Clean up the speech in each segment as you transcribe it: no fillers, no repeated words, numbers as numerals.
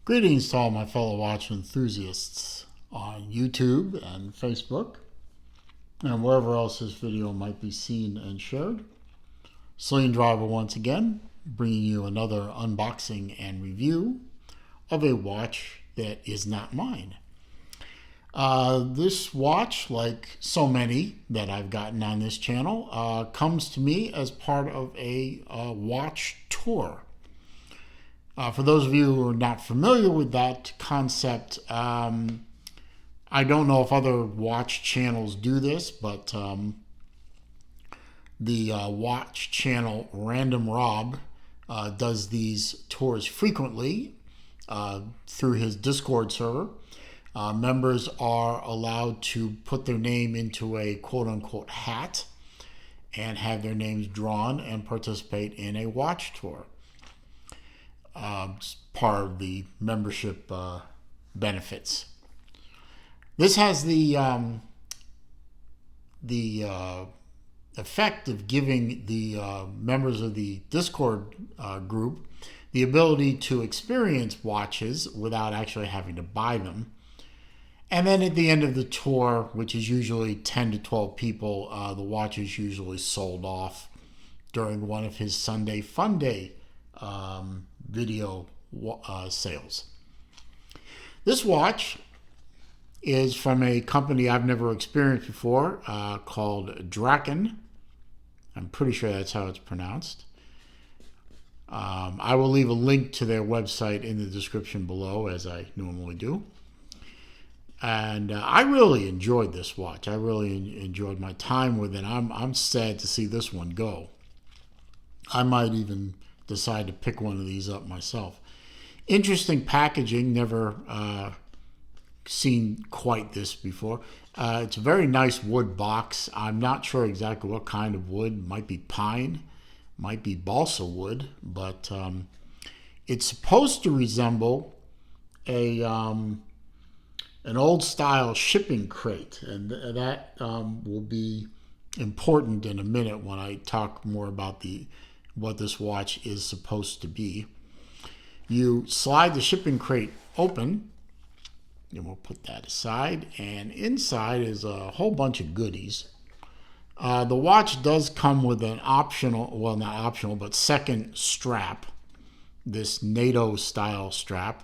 Greetings to all my fellow watch enthusiasts on YouTube and Facebook and wherever else this video might be seen and shared. Sling Driver once again, bringing you another unboxing and review of a watch that is not mine. This watch, like so many that I've gotten on this channel, comes to me as part of a watch tour. For those of you who are not familiar with that concept, I don't know if other watch channels do this, but the watch channel Random Rob does these tours frequently through his Discord server. Members are allowed to put their name into a quote-unquote hat and have their names drawn and participate in a watch tour. It's part of the membership benefits. This has the effect of giving the members of the Discord group the ability to experience watches without actually having to buy them. And then at the end of the tour, which is usually 10 to 12 people, the watch is usually sold off during one of his Sunday Fun Day video sales. This watch is from a company I've never experienced before called Draken. I'm pretty sure that's how it's pronounced. I will leave a link to their website in the description below, as I normally do. And I really enjoyed this watch. I really enjoyed my time with it. I'm sad to see this one go. I might even decide to pick one of these up myself. Interesting packaging, never seen quite this before. It's a very nice wood box. I'm not sure exactly what kind of wood. Might be pine, might be balsa wood, but it's supposed to resemble an old style shipping crate, and that will be important in a minute when I talk more about what this watch is supposed to be. You slide the shipping crate open, and we'll put that aside, and inside is a whole bunch of goodies. The watch does come with an optional, well, not optional, but second strap, this NATO style strap,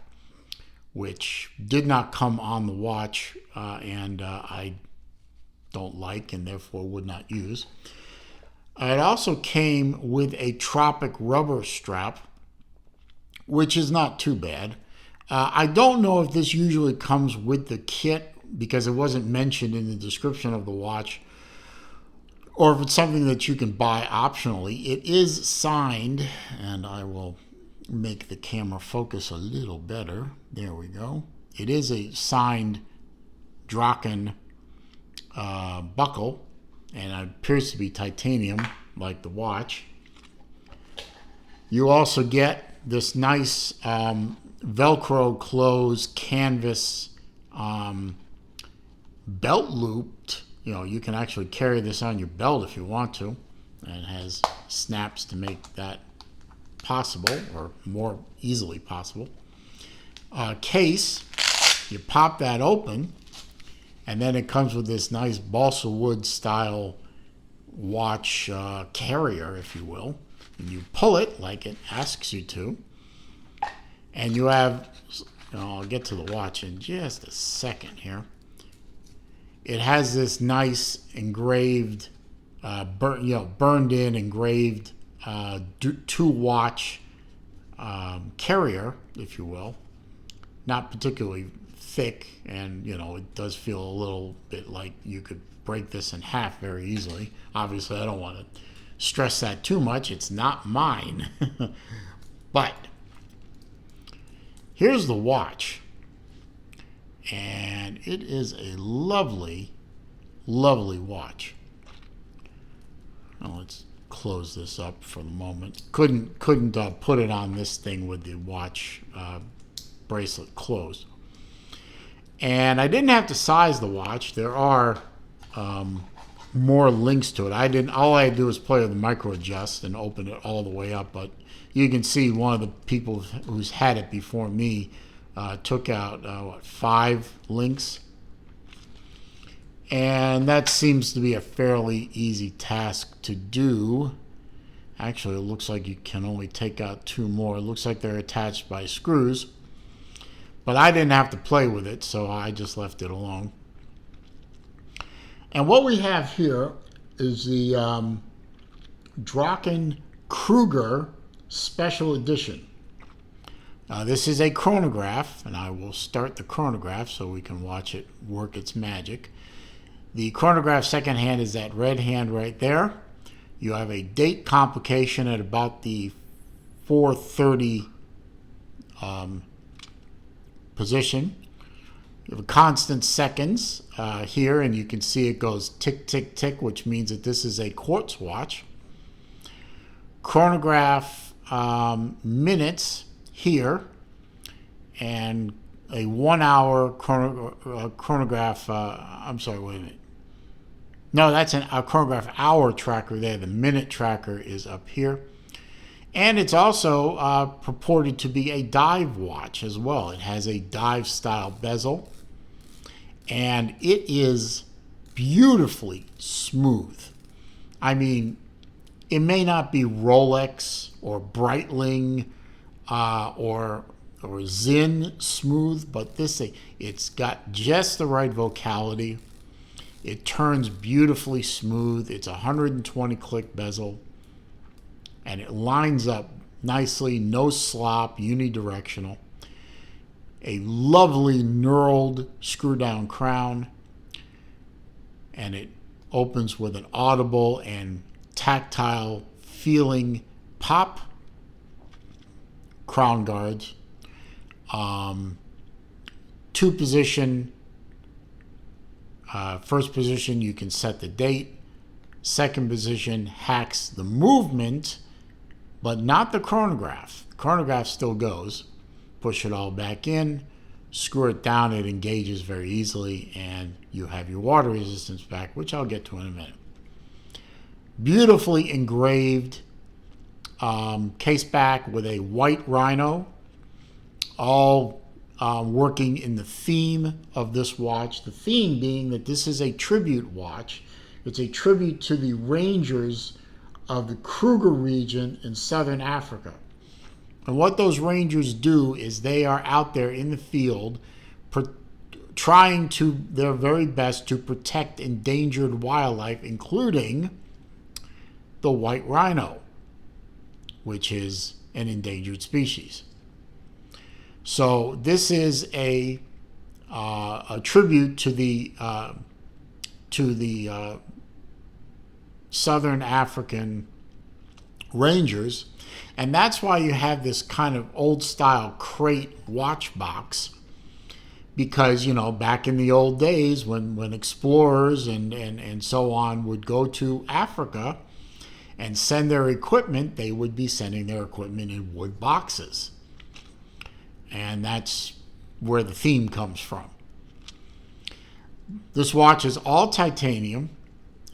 which did not come on the watch, and I don't like and therefore would not use. It also came with a Tropic rubber strap, which is not too bad. I don't know if this usually comes with the kit because it wasn't mentioned in the description of the watch, or if it's something that you can buy optionally. It is signed, and I will make the camera focus a little better. There we go. It is a signed Draken buckle, and it appears to be titanium like the watch. You also get this nice Velcro closed canvas belt looped. You can actually carry this on your belt if you want to, and it has snaps to make that possible, or more easily possible. Case, you pop that open, and then it comes with this nice balsa wood style watch carrier, if you will. And you pull it like it asks you to, and you have, I'll get to the watch in just a second here. It has this nice engraved, burned in engraved two watch carrier, if you will. Not particularly thick, and it does feel a little bit like you could break this in half very easily. Obviously, I don't want to stress that too much. It's not mine. But here's the watch, and it is a lovely, lovely watch. Now let's close this up for the moment. Couldn't put it on this thing with the watch bracelet closed. And I didn't have to size the watch. There are more links to it. All I had to do was play with the micro adjust and open it all the way up. But you can see one of the people who's had it before me Took out, 5 links. And that seems to be a fairly easy task to do. Actually, it looks like you can only take out 2 more. It looks like they're attached by screws. But I didn't have to play with it, so I just left it alone. And what we have here is the Draken Kruger Special Edition. This is a chronograph, and I will start the chronograph so we can watch it work its magic. The chronograph second hand is that red hand right there. You have a date complication at about the 4:30 position. You have a constant seconds here, and you can see it goes tick, tick, tick, which means that this is a quartz watch. Chronograph minutes here, and a 1 hour chronograph. I'm sorry, wait a minute. No, that's a chronograph hour tracker there. The minute tracker is up here. And it's also purported to be a dive watch as well. It has a dive style bezel. And it is beautifully smooth. I mean, it may not be Rolex or Breitling or Zinn smooth, but it's got just the right vocality. It turns beautifully smooth. It's a 120 click bezel, and it lines up nicely, no slop, unidirectional. A lovely knurled screw down crown, and it opens with an audible and tactile feeling pop. Crown guards. 2 position. First position, you can set the date. Second position hacks the movement, but not the chronograph. The chronograph still goes. Push it all back in, screw it down, it engages very easily, and you have your water resistance back, which I'll get to in a minute. Beautifully engraved case back with a white rhino, all working in the theme of this watch. The theme being that this is a tribute watch. It's a tribute to the rangers of the Kruger region in southern Africa. And what those rangers do is they are out there in the field trying to their very best to protect endangered wildlife, including the white rhino, which is an endangered species. So this is a tribute to the Southern African Rangers, and that's why you have this kind of old style crate watch box, because back in the old days when explorers and so on would go to Africa and send their equipment, they would be sending their equipment in wood boxes. And that's where the theme comes from. This watch is all titanium.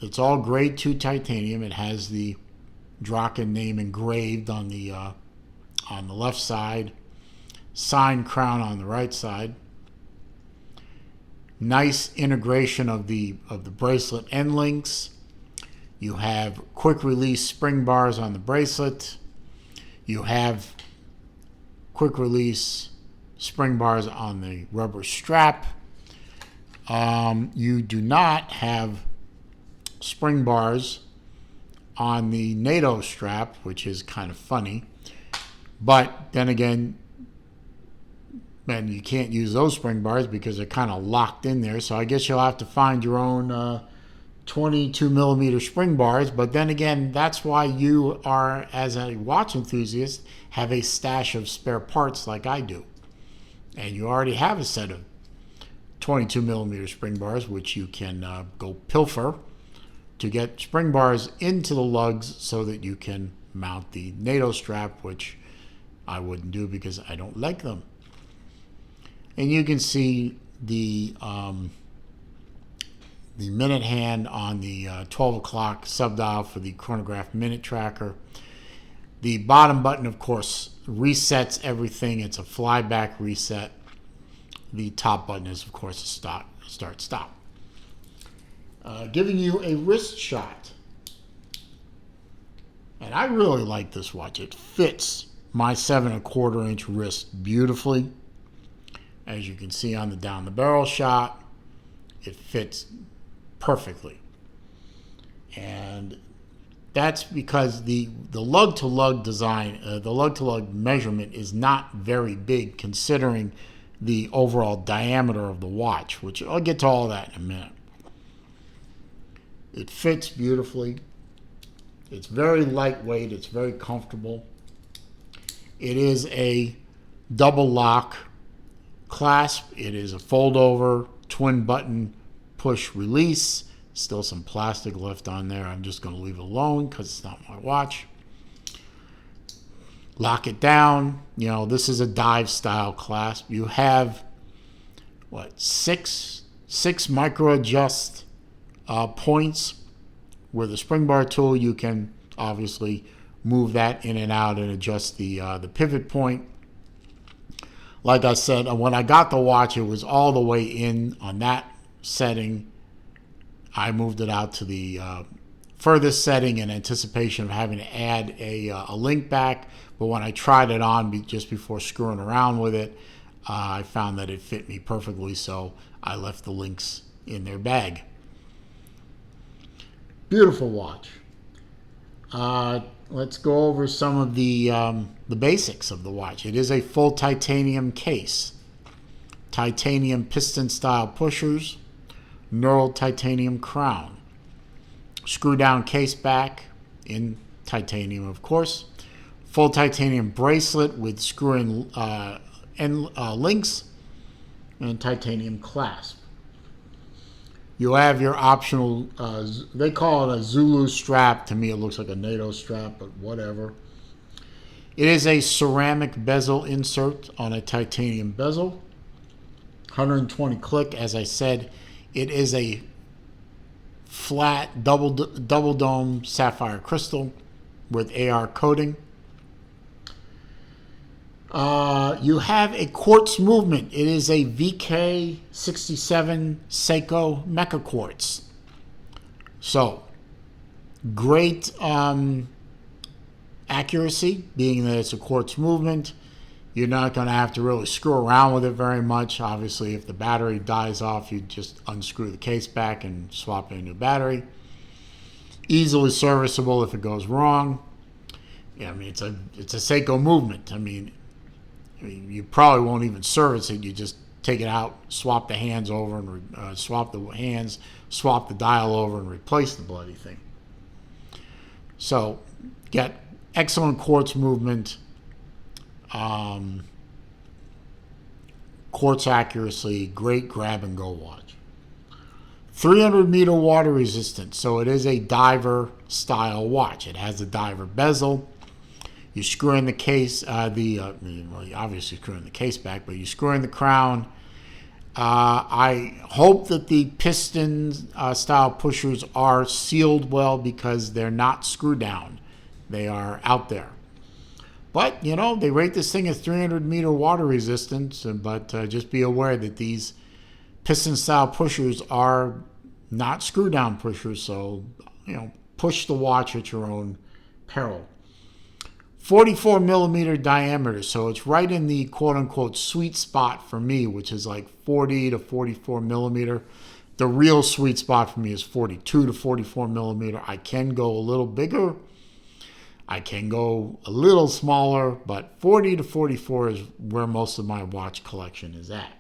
It's all grade 2 titanium. It has the Draken name engraved on the left side, signed crown on the right side. Nice integration of the bracelet end links. You have quick release spring bars on the bracelet. You have quick release spring bars on the rubber strap. You do not have spring bars on the NATO strap, which is kind of funny. But then again, man, you can't use those spring bars because they're kind of locked in there. So I guess you'll have to find your own 22 millimeter spring bars. But then again, that's why you are, as a watch enthusiast, have a stash of spare parts like I do. And you already have a set of 22 millimeter spring bars, which you can go pilfer to get spring bars into the lugs so that you can mount the NATO strap, which I wouldn't do because I don't like them. And you can see the minute hand on the 12 o'clock subdial for the chronograph minute tracker. The bottom button, of course, resets everything. It's a flyback reset. the top button is, of course, a start, stop. Giving you a wrist shot. And I really like this watch. It fits my 7¼ inch wrist beautifully. As you can see on the down the barrel shot, it fits perfectly. And that's because the lug-to-lug design, the lug-to-lug measurement is not very big considering the overall diameter of the watch, which I'll get to all that in a minute. It fits beautifully. It's very lightweight. It's very comfortable. It is a double lock clasp. It is a fold-over, twin-button push release. Still some plastic left on there. I'm just going to leave it alone because it's not my watch. Lock it down. You know, this is a dive style clasp. You have, what, six micro adjust points. With the spring bar tool, you can obviously move that in and out and adjust the pivot point. Like I said, when I got the watch, it was all the way in on that setting. I moved it out to the furthest setting in anticipation of having to add a link back. But when I tried it on just before screwing around with it, I found that it fit me perfectly, so I left the links in their bag. Beautiful watch. Let's go over some of the basics of the watch. It is a full titanium case. Titanium piston style pushers. Knurled titanium crown. Screw down case back in titanium, of course. Full titanium bracelet with screw-in links and titanium clasp. You have your optional, they call it a Zulu strap. To me, it looks like a NATO strap, but whatever. It is a ceramic bezel insert on a titanium bezel. 120 click, as I said. It is a flat double dome sapphire crystal with AR coating. You have a quartz movement. It is a VK67 Seiko Mecha Quartz. So, great accuracy, being that it's a quartz movement. You're not going to have to really screw around with it very much. Obviously, if the battery dies off, you just unscrew the case back and swap in a new battery. Easily serviceable if it goes wrong. Yeah, I mean, it's a Seiko movement. I mean, you probably won't even service it. You just take it out, swap the hands over, and swap the dial over, and replace the bloody thing. So, get excellent quartz movement. Quartz accuracy, great grab and go watch. 300 meter water resistance, so it is a diver style watch. It has a diver bezel. You screw in the case, well, you obviously screw in the case back, but you screw in the crown. I hope that the piston style pushers are sealed well because they're not screw down. They are out there. But, you know, they rate this thing as 300 meter water resistance, but just be aware that these piston-style pushers are not screw-down pushers, so, you know, push the watch at your own peril. 44 millimeter diameter, so it's right in the quote-unquote sweet spot for me, which is like 40 to 44 millimeter. The real sweet spot for me is 42 to 44 millimeter. I can go a little bigger. I can go a little smaller, but 40 to 44 is where most of my watch collection is at.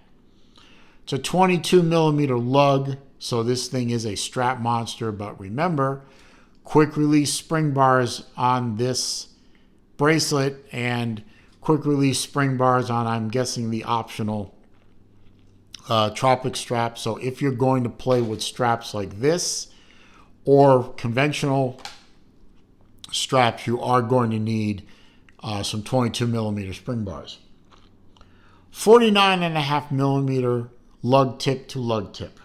It's a 22 millimeter lug, so this thing is a strap monster, but remember, quick release spring bars on this bracelet and quick release spring bars on, I'm guessing, the optional Tropic strap. So if you're going to play with straps like this or conventional straps, you are going to need some 22 millimeter spring bars. 49.5 millimeter lug tip to lug tip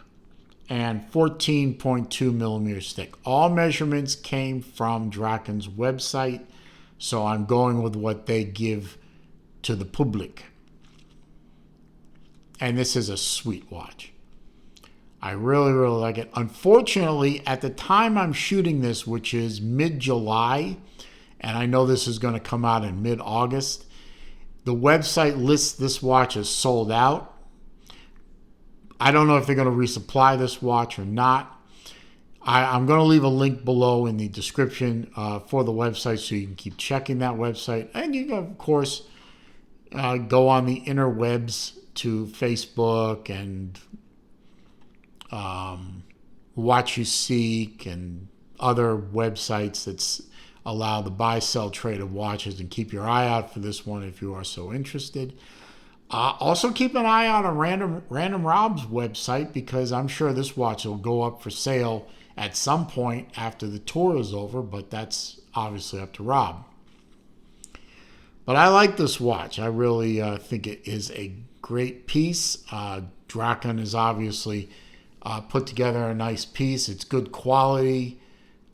and 14.2 millimeters thick. All measurements came from Draken's website, so I'm going with what they give to the public. And this is a sweet watch. I really, really like it. Unfortunately, at the time I'm shooting this, which is mid-July, and I know this is going to come out in mid-August, the website lists this watch as sold out. I don't know if they're going to resupply this watch or not. I'm going to leave a link below in the description for the website so you can keep checking that website. And you can, of course, go on the interwebs to Facebook and Watch You Seek and other websites that allow the buy-sell trade of watches, and keep your eye out for this one if you are so interested. Also keep an eye on a Random Rob's website, because I'm sure this watch will go up for sale at some point after the tour is over, but that's obviously up to Rob. But I like this watch. I really think it is a great piece. Draken is obviously put together a nice piece. It's good quality,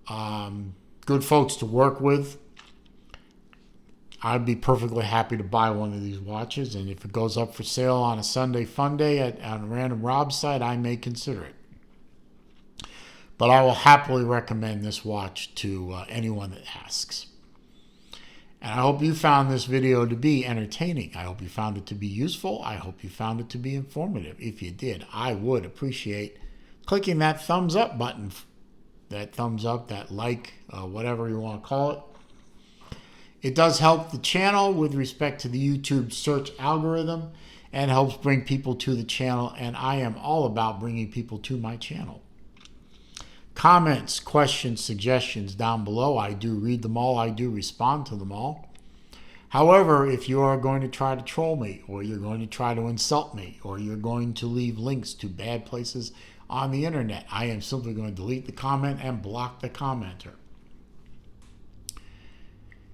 good folks to work with. I'd be perfectly happy to buy one of these watches, and if it goes up for sale on a Sunday fun day on a Random Rob site, I may consider it. But I will happily recommend this watch to anyone that asks. And I hope you found this video to be entertaining. I hope you found it to be useful. I hope you found it to be informative. If you did, I would appreciate clicking that thumbs up button. That thumbs up, that like, whatever you want to call it. It does help the channel with respect to the YouTube search algorithm and helps bring people to the channel. And I am all about bringing people to my channel. Comments, questions, suggestions down below. I do read them all. I do respond to them all. However, if you are going to try to troll me, or you're going to try to insult me, or you're going to leave links to bad places on the internet, I am simply going to delete the comment and block the commenter.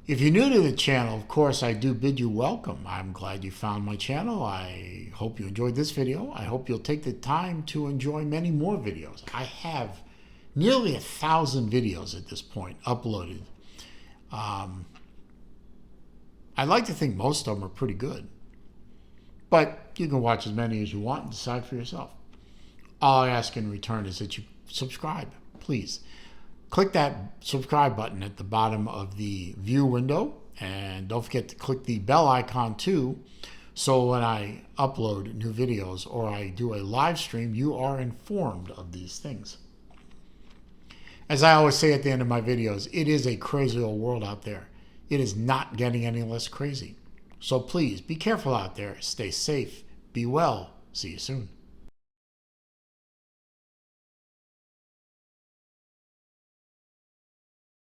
If you're new to the channel, of course, I do bid you welcome. I'm glad you found my channel. I hope you enjoyed this video. I hope you'll take the time to enjoy many more videos. I have nearly 1,000 videos at this point uploaded. I'd like to think most of them are pretty good, but you can watch as many as you want and decide for yourself. All I ask in return is that you subscribe, please. Click that subscribe button at the bottom of the view window, and don't forget to click the bell icon too, so when I upload new videos or I do a live stream, you are informed of these things. As I always say at the end of my videos, it is a crazy old world out there. It is not getting any less crazy. So please be careful out there. Stay safe. Be well. See you soon.